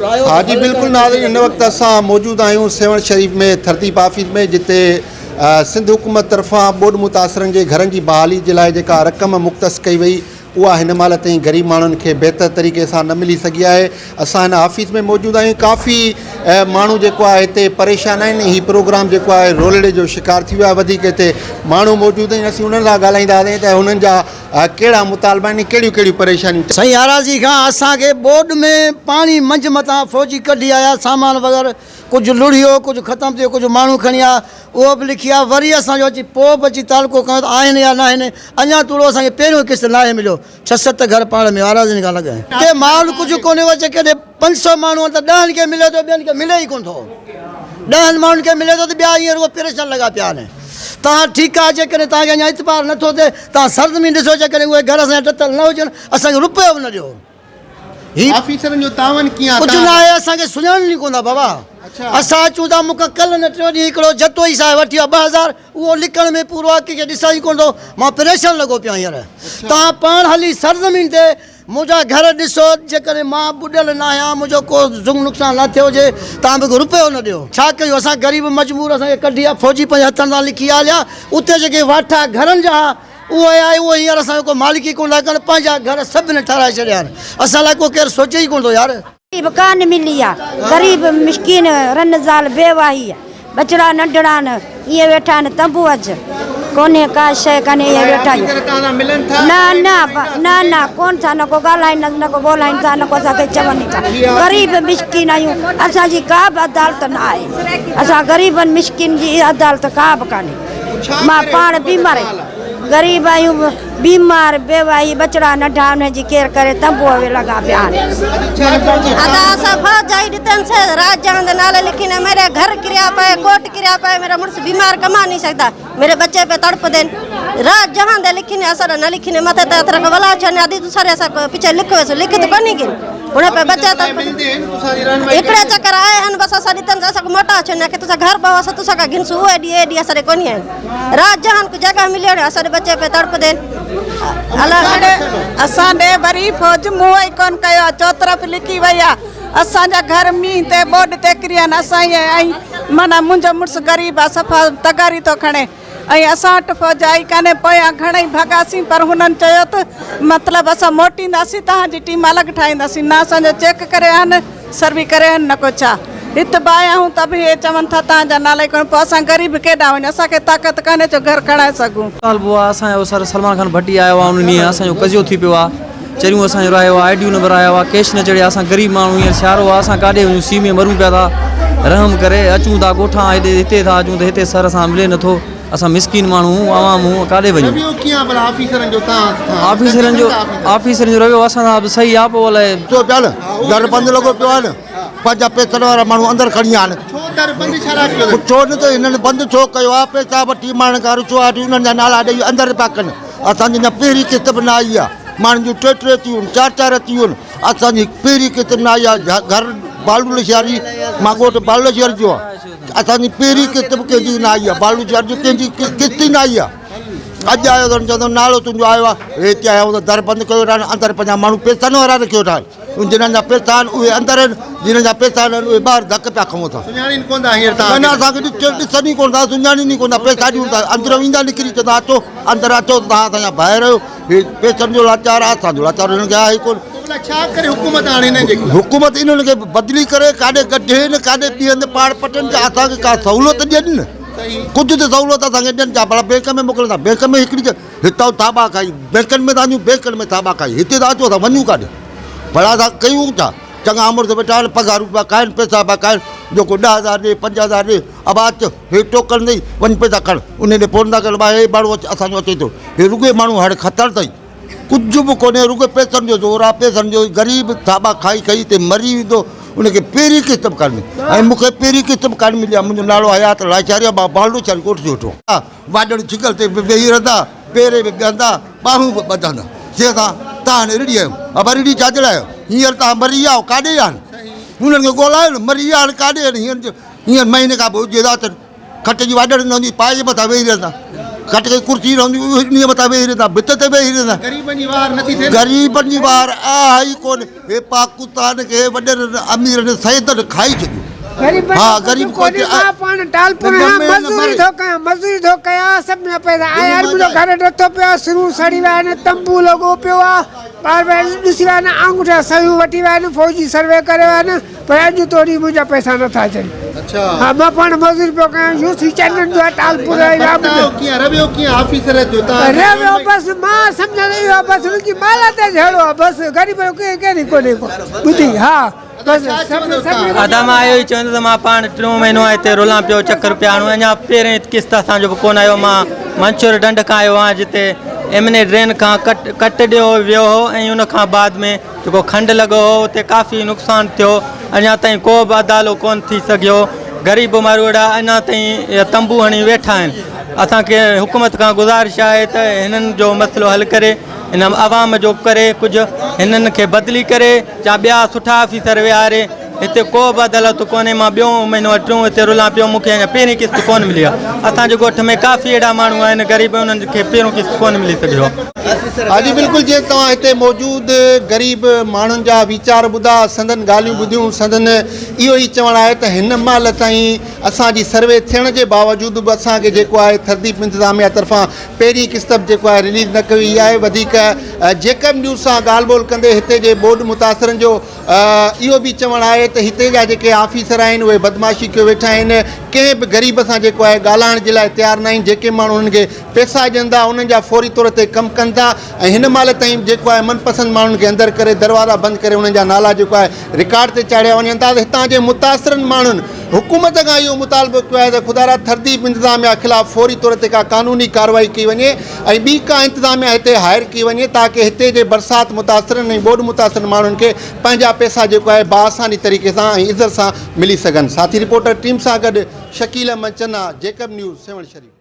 हाँ जी बिल्कुल नाज़रीन, इन वक्त असां मौजूद आहियूं सेवण शरीफ में तरतीब ऑफिस में, जिते सिंध हुकूमत तरफ़ां ॿोॾ मुतासिरनि जे घरनि जी बहाली जे लाइ जेका रक़म मुख़्तस कई वई उहा हिन महिल ताईं ग़रीब माण्हुनि खे बहितर तरीक़े सां न मिली सघी आहे। असां हिन ऑफिस में मौजूद आहियूं। काफ़ी माण्हू जेको आहे हिते परेशान आहिनि। हीउ प्रोग्राम जेको आहे रोलड़े जो शिकार थी वियो आहे। वधीक हिते माण्हू मौजूद आहिनि। असीं उन्हनि सां ॻाल्हाईंदासीं त हुननि जा कहिड़ा मुतालबा आहिनि, कहिड़ियूं कहिड़ियूं परेशानियूं। साईं आराज़ी खां असांखे बोर्ड में पाणी मंझि मथां फ़ौजी कढी आया, सामान वग़ैरह कुझु लुढ़ियो, कुझु ख़तमु थियो, कुझु माण्हू खणी आया, उहो बि लिखी आहे। वरी असांजो अची पोइ बि अची तालुको कयो त आहिनि या न आहिनि। अञा थोरो असांखे पहिरियों किस्त नाहे मिलियो। 6-7 घर पाण में आराज़नी खां लॻा आहिनि। के माल कुझु कोन्हे अचे, केॾे 500 माण्हू त 10 खे मिले थो, ॿियनि खे मिले ई कोन थो। 10 माण्हुनि खे मिले थो त ॿिया हींअर उहो परेशान लॻा पिया आहिनि। तव्हां ठीकु आहे, जेकॾहिं तव्हांखे अञा इतबार नथो थिए, तव्हां सरज़मीन ॾिसो, जेकॾहिं उहे घर असांजा टतल न हुजनि, असांखे रुपयो बि न ॾियो। ऑफिसरनि जो तावन कीअं कुझु न आहे, असांखे सुञाणनि ई कोन था बाबा। असां अचूं था, मूंखां कल्ह न 3 ॾींहं हिकिड़ो जतो ई साहिब वठी आहे 2000, उहो लिखण में पूरो आहे, कंहिंखे ॾिसां ई कोन थो। मां परेशान लॻो पियो हींअर। तव्हां पाण हली सरज़मीन ते मुंहिंजा घर ॾिसो, जेकॾहिं मां ॿुॾल न आहियां, मुंहिंजो को ज़ुम नुक़सानु न थियो हुजे, तव्हां मूंखे रुपयो न ॾियो। छा कयूं असां ग़रीब मजबूर, असांखे कढी आहे फ़ौजी पंहिंजे हथनि सां लिखी हलिया। उते जेके वाठा घरनि जा उहे आहे, उहो हींअर असांजो को मालिकी कोन था कनि, पंहिंजा घर सभिनी ठाराए छॾिया आहिनि। असां लाइ को केरु सोचे ई कोन थो यार। गरीब कान मिली आहे, गरीब मिसकिन रन ज़ाल बेवाही आहे, बचड़ा नंढड़ा आहिनि, इहे वेठा आहिनि तंबू अच, कोन्हे का शइ कान्हे, इहे वेठा न कोन था, न को ॻाल्हाइनि, न को ॻोल्हाइनि था, न को असांखे चवनि था। ग़रीब मिसकिन आहियूं, असांजी का बि अदालत न आहे। असां ग़रीबनि मिसकिन जी अदालत का बि कान्हे। मां पाण बीमार गरीब आहियूं, बीमार बेवाही, बचड़ा नंढा, उनजी केयर करे तंबूअ में लॻा पिया आहिनि। रात जहां नाले लिखी, मेरे घर गिरया पे, कोट गिरया पे, मेरा मुड़स बीमार कमा नहीं सकता, मेरे बच्चे पे तड़प देन। रात जहां दे लिखी असर न लिखी मत तरह वला छने आदि तू सारे असा पीछे लिखो लिखित कोनी गिन उन पे बच्चा एकड़े चक्कर आए हन। बस असा दितन असा मोटा छने के तुसा घर बस तुसा का गिन सु एडी एडी असर कोनी है। रात जहां को जगह मिले असर बच्चे पे तड़प देन। असा दे बरी फौज मुई कोन कयो, चौतरफ लिखी वया। असांजा घर मींह ते बोर्ड ते किरियन। असां आई माना मुंहिंजो मुड़ुस ग़रीब आहे, सफ़ा तगारी थो खणे, ऐं असां वटि फ़ौज आई कान्हे। पोयां घणेई भॻासीं, पर हुननि चयो त मतिलबु असां मोटींदासीं, तव्हांजी टीम अलॻि ठाहींदासीं। न असांजो चेक करे आहिनि, सर्वी करे आहिनि, न को छा। हिते बाया आहियूं त बि हे चवनि था तव्हांजा नाला कोन। पोइ असां ग़रीब केॾा वञूं, असांखे ताक़त कान्हे जो घर खणाए सघूं। असांजो सर सलमान खान भट्टी आयो आहे, उन ॾींहुं असांजो कज़ियो थी पियो आहे, चरियूं असांजो रहियो आहे, आईडियूं न भरायो आहे, कैश न चढ़िया। असां ग़रीब माण्हू, हींअर सियारो आहे, असां काॾे वञूं, सी में मरूं पिया था। रहम करे अचूं था ॻोठां हेॾे, हिते था अचूं त हिते सर सां मिले नथो। असां मिसकिन माण्हू आवाम काॾे वञूं। ऑफिसरनि जो रवियो असां सां सही आहे। पोइ अलाए दर बंदि लॻो पियो आहे न, पंहिंजा पैसनि वारा माण्हू अंदरि खणी आया आहिनि। छो न त हिननि बंदि छो कयो आहे? पैसा वठी माण्हुनि खां रुचो वठी उन्हनि जा नाला ॾेई अंदरि पिया कनि। असांजी न पहिरीं किस्त बि न आई आहे, माण्हुनि जूं 3 थियूं, 4 थियूं। असांजी पहिरीं किस्त न आई आहे। घर बालू शहरी, मां ॻोठु बालू शहर जो आहे। असांजी पहिरीं किस्त बि कंहिंजी न आई आहे, बालू शहर जो कंहिंजी किस्त ई न आई आहे। अॼु आयो अथनि, चवंदो नालो तुंहिंजो आयो आहे, हिते आयो त दर बंदि कयो रहनि। अंदरि पंहिंजा माण्हू पैसनि वारा रखियो था, जिन्हनि जा पैसा आहिनि उहे अंदरि आहिनि, जिन्हनि जा पैसा आहिनि उहे ॿाहिरि धक पिया खऊं था। असांखे ॾिसनि ई कोन था, सुञाणीनि ई कोन था। पैसा ॾियूं था, अंदरि ईंदा निकिरी चवंदा अचो अंदरि अचो, तव्हां असांजा ॿाहिरि आहियो। हे पैसनि जो लाचार आहे, असांजो लाचार हिननि खे आहे ई कोन। हुकूमत इन्हनि खे बदिली करे काॾे कढनि, काॾे ॿियनि पाड़ पटनि, असांखे का सहूलियत ॾियनि न। कुझु त सहूलियत असांखे ॾियनि था। भला बैंक में मोकिलनि था, बैंक में हिकिड़ी हितां ताबा खाई, बैंकनि में था वञूं, बैंकनि में ताबा खाई, हिते था अचो था वञूं काॾे? भला असां कयूं छा? चङा उमिरि वेठा आहिनि, पघार रुपया खाइनि, पैसा पिया खाइनि। जेको 10,000 ॾे, 5,000 ॾे, अब अचु हे टोकन ॾेई वञी पैसा खण। उन ॾे फ़ोन था कनि, भाई हे माण्हू असांजो अचे थो। हे रुॻे माण्हू हाणे ख़तरु अथई, कुझु बि कोन्हे, रुॻे पैसनि जो ज़ोर आहे, पैसनि जो। ग़रीब थाबा खाई खाई हिते मरी वेंदो, उनखे पहिरीं किस्त बि कान मिली। ऐं मूंखे पहिरीं किस्त बि कान मिली आहे। मुंहिंजो नालो हयात लाचारी आहे, मां बालू चारी कोठ जो वेठो हा। वाॾड़ छिकल ते वेही रहंदा, पेरे बि ॿिहंदा, ॿाहूं बि ॿधंदा। चवंदा तव्हां हाणे रेडी आहियो, अब रेडी छा जे लाइ? हींअर तव्हां मरी विया काॾे आहिनि? हुननि खे ॻोल्हायो न, मरी विया काॾे आहिनि? हींअर महीने खां पोइ उजे था अचनि, खट जी वाॾड़ न हूंदी, पाए जे मथां वेही रहंदा। घटि करे कुर्सी रहंदी उन मथां वेही रहंदा भित ते वेही रहंदा ग़रीबनि जी वार नथी थिए ग़रीबनि जी वार आहे ई कोन हे पाकिस्तान खे वॾनि अमीरनि सैदनि खाई छॾियो हाँ गरीब को पाण टालपुर मजदूरी थो कयां सभिनी पैसा आया मुंहिंजो घर नथो पियो आहे शुरू सड़ी विया आहिनि तंबू लॻो पियो आहे ॿार ॾिसी विया आहिनि आंगूठा सयूं वठी विया आहिनि फ़ौजी सर्वे करे विया आहिनि पर अॼु तोड़ी मुंहिंजा पैसा नथा अचनि अच्छा हा मां पाण मज़दूरी पियो कयां यूसी चैनल जो आहे टालपुर कीअं रवियो कीअं ऑफिसर जो रवियो बसि मां सम्झंदो इहो आहे बसि हुनजी माला ते झेड़ो आहे बसि ग़रीब जो कहिड़ी कोन्हे ॿुधी हा अदा मां इहो ई चवंदो त मां पाण टियों महीनो हिते रुलां पियो चकर पिया हणूं अञा पहिरें किस्त असांजो बि कोन आयो मां मंसूर ढंढ खां आयो आहियां जिते एमने ड्रेन खां कट ॾियो वियो हो ऐं उन खां बाद में जेको खंडु लॻो हो उते काफ़ी नुक़सानु थियो अञा ताईं को बि अदालो कोन थी सघियो ग़रीब मारूड़ा अञा ताईं तंबू हणी वेठा आहिनि असांखे हुकूमत खां गुज़ारिश आहे त हिननि जो मसइलो हल करे हिन आवाम जो करे कुझु हिननि खे बदिली करे या ॿिया सुठा ऑफिसर विहारे हिते को बि अदालत कोन्हे मां ॿियों महीनो टियों हिते रुलां पियो मूंखे अञा पहिरीं किस्त कोन मिली आहे असांजे ॻोठ में काफ़ी अहिड़ा माण्हू आहिनि ग़रीब उन्हनि खे पहिरियों किस्त कोन मिली सघियो हा जी बिल्कुलु जीअं तव्हां हिते मौजूदु ग़रीब माण्हुनि जा वीचार ॿुधा संदन ॻाल्हियूं ॿुधियूं संदन इहो ई चवणु आहे त हिन महिल ताईं असांजी सर्वे थियण जे बावजूदि बि असांखे जेको आहे थरदीप इंतिज़ामिया तरफ़ां पहिरीं किस्त जेको आहे रिलीज़ न कई आहे वधीक जेकब न्यूज़ सां ॻाल्हि ॿोल कंदे हिते जे बोर्ड मुतासिरनि जो इहो बि चवणु आहे त हिते जा जेके ऑफिसर आहिनि उहे बदमाशी कयो वेठा आहिनि कंहिं बि ग़रीब सां जेको आहे ॻाल्हाइण जे लाइ तयारु न आहिनि जेके माण्हू उन्हनि खे पैसा ॾियनि था उन्हनि जा फौरी तौर ते कमु कनि था ऐं हिन महिल ताईं जेको आहे मनपसंदि माण्हुनि खे अंदरि करे दरवाज़ा बंदि करे उन्हनि जा नाला जेको आहे रिकॉर्ड ते चाढ़िया वञनि था त हितां जे मुतासिरनि माण्हुनि हुकूमत खां इहो मुतालबो कयो आहे त ख़ुदा थरदीप इंतिज़ामिया ख़िलाफ़ु फौरी तौर ते का क़ानूनी कार्रवाई कई वञे ऐं ॿी का इंतिज़ामिया हिते हायर कई वञे ताकी हिते जे बरसाति मुतासिरनि ऐं बोर्ड मुतासिरनि माण्हुनि खे पंहिंजा पैसा जेको आहे बाआसानी तरीक़े सां ऐं इज़त सां मिली सघनि साथी रिपोर्टर टीम सां गॾु शकील अहमद चन्ना जेकब न्यूज़ सेवण शरीफ़।